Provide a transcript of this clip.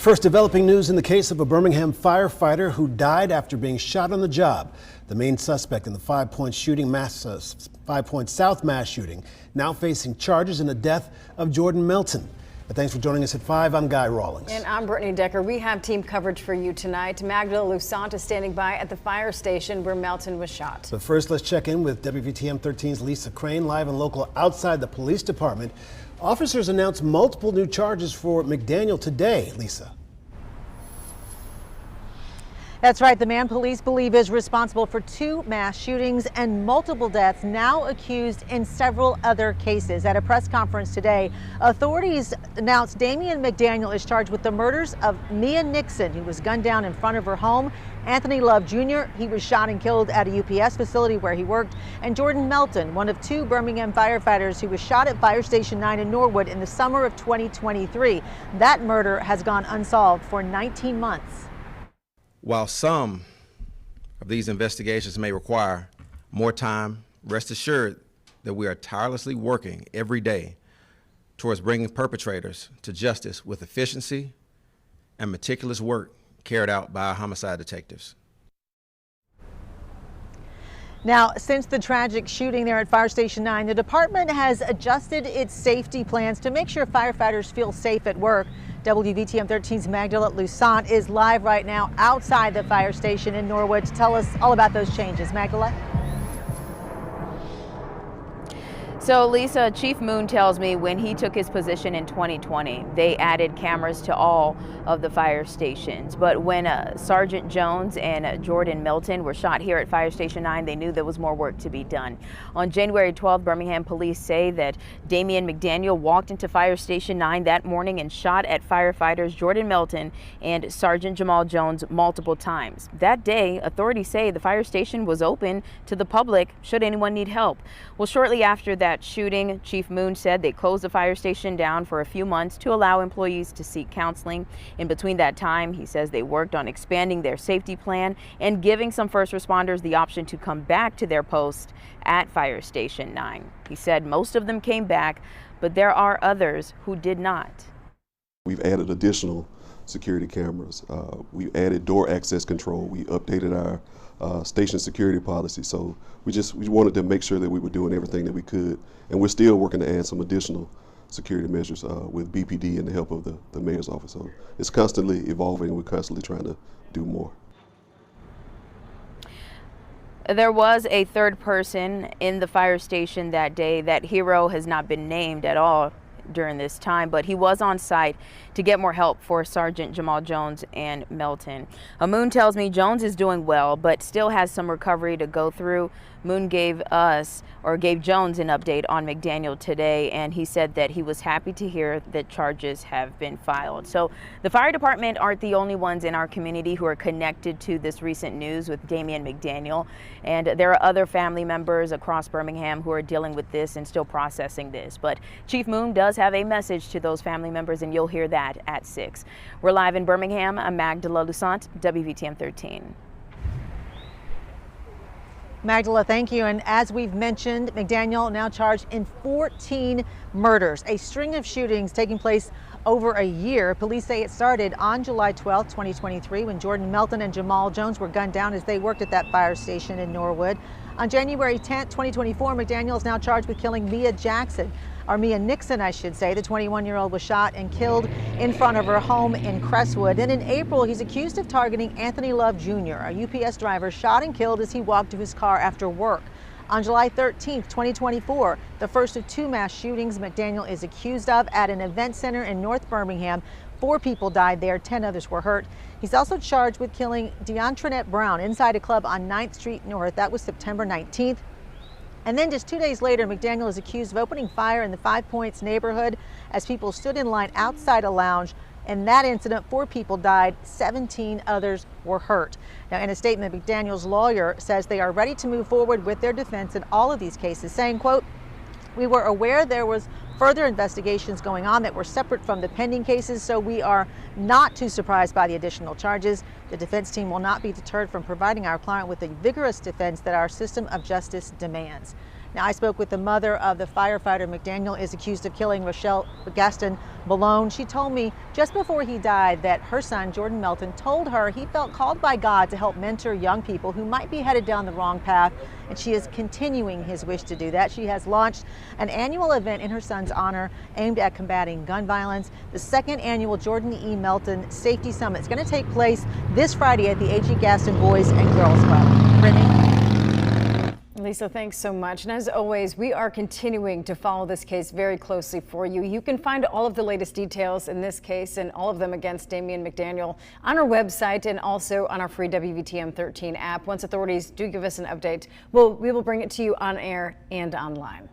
First developing news in the case of a Birmingham firefighter who died after being shot on the job. The main suspect in the Five Points South mass shooting now facing charges in the death of Jordan Melton. Thanks for joining us at 5. I'm Guy Rawlings. And I'm Brittany Decker. We have team coverage for you tonight. Magda Lusant is standing by at the fire station where Melton was shot. But first, let's check in with WVTM 13's Lisa Crane, live and local outside the police department. Officers announced multiple new charges for McDaniel today. Lisa. That's right. The man police believe is responsible for 2 mass shootings and multiple deaths, now accused in several other cases. At a press conference today, authorities announced Damian McDaniel is charged with the murders of Mia Nixon, who was gunned down in front of her home, Anthony Love Jr., he was shot and killed at a UPS facility where he worked, and Jordan Melton, one of 2 Birmingham firefighters who was shot at Fire Station 9 in Norwood in the summer of 2023. That murder has gone unsolved for 19 months. While some of these investigations may require more time, rest assured that we are tirelessly working every day towards bringing perpetrators to justice with efficiency and meticulous work carried out by our homicide detectives. Now, since the tragic shooting there at Fire Station 9, the department has adjusted its safety plans to make sure firefighters feel safe at work. WVTM 13's Magda Lusant is live right now outside the fire station in Norwood to tell us all about those changes. Magda? So Lisa, Chief Moon tells me when he took his position in 2020, they added cameras to all of the fire stations. But when Sergeant Jones and Jordan Melton were shot here at Fire Station 9, they knew there was more work to be done. On January 12th, Birmingham police say that Damian McDaniel walked into Fire Station 9 that morning and shot at firefighters Jordan Melton and Sergeant Jamal Jones multiple times. That day, authorities say the fire station was open to the public should anyone need help. Well, shortly after that shooting, Chief Moon said they closed the fire station down for a few months to allow employees to seek counseling. In between that time, he says they worked on expanding their safety plan and giving some first responders the option to come back to their post at Fire Station 9. He said most of them came back, but there are others who did not. We've added additional security cameras. We added door access control. We updated our station security policy. So we wanted to make sure that we were doing everything that we could. And we're still working to add some additional security measures with BPD and the help of the mayor's office. So it's constantly evolving and we're constantly trying to do more. There was a third person in the fire station that day. That hero has not been named at all during this time, but he was on site to get more help for Sergeant Jamal Jones and Melton. Moon tells me Jones is doing well, but still has some recovery to go through. Moon gave Jones an update on McDaniel today, and he said that he was happy to hear that charges have been filed. So the fire department aren't the only ones in our community who are connected to this recent news with Damian McDaniel, and there are other family members across Birmingham who are dealing with this and still processing this. But Chief Moon does have a message to those family members, and you'll hear that at 6. We're live in Birmingham. I'm Magda Lusant, WVTM 13. Magdala, thank you. And as we've mentioned, McDaniel now charged in 14 murders, a string of shootings taking place over a year. Police say it started on July 12, 2023, when Jordan Melton and Jamal Jones were gunned down as they worked at that fire station in Norwood. On January 10, 2024, McDaniel is now charged with killing Mia Nixon, I should say. The 21-year-old was shot and killed in front of her home in Crestwood. And in April, he's accused of targeting Anthony Love Jr., a UPS driver shot and killed as he walked to his car after work. On July 13, 2024, the first of 2 mass shootings McDaniel is accused of at an event center in North Birmingham. 4 people died there, 10 others were hurt. He's also charged with killing DeAntronette Brown inside a club on 9th Street North. That was September 19th. And then just 2 days later, McDaniel is accused of opening fire in the Five Points neighborhood as people stood in line outside a lounge. In that incident, 4 people died, 17 others were hurt. Now, in a statement, McDaniel's lawyer says they are ready to move forward with their defense in all of these cases, saying, quote, "We were aware there was further investigations going on that were separate from the pending cases, so we are not too surprised by the additional charges. The defense team will not be deterred from providing our client with the vigorous defense that our system of justice demands." Now, I spoke with the mother of the firefighter McDaniel is accused of killing Rochelle Gaston Malone. She told me just before he died that her son, Jordan Melton, told her he felt called by God to help mentor young people who might be headed down the wrong path, and she is continuing his wish to do that. She has launched an annual event in her son's honor aimed at combating gun violence. The second annual Jordan E. Melton Safety Summit is going to take place this Friday at the A.G. Gaston Boys and Girls Club. Brittany? Lisa, thanks so much. And as always, we are continuing to follow this case very closely for you. You can find all of the latest details in this case and all of them against Damian McDaniel on our website and also on our free WVTM 13 app. Once authorities do give us an update, we will bring it to you on air and online.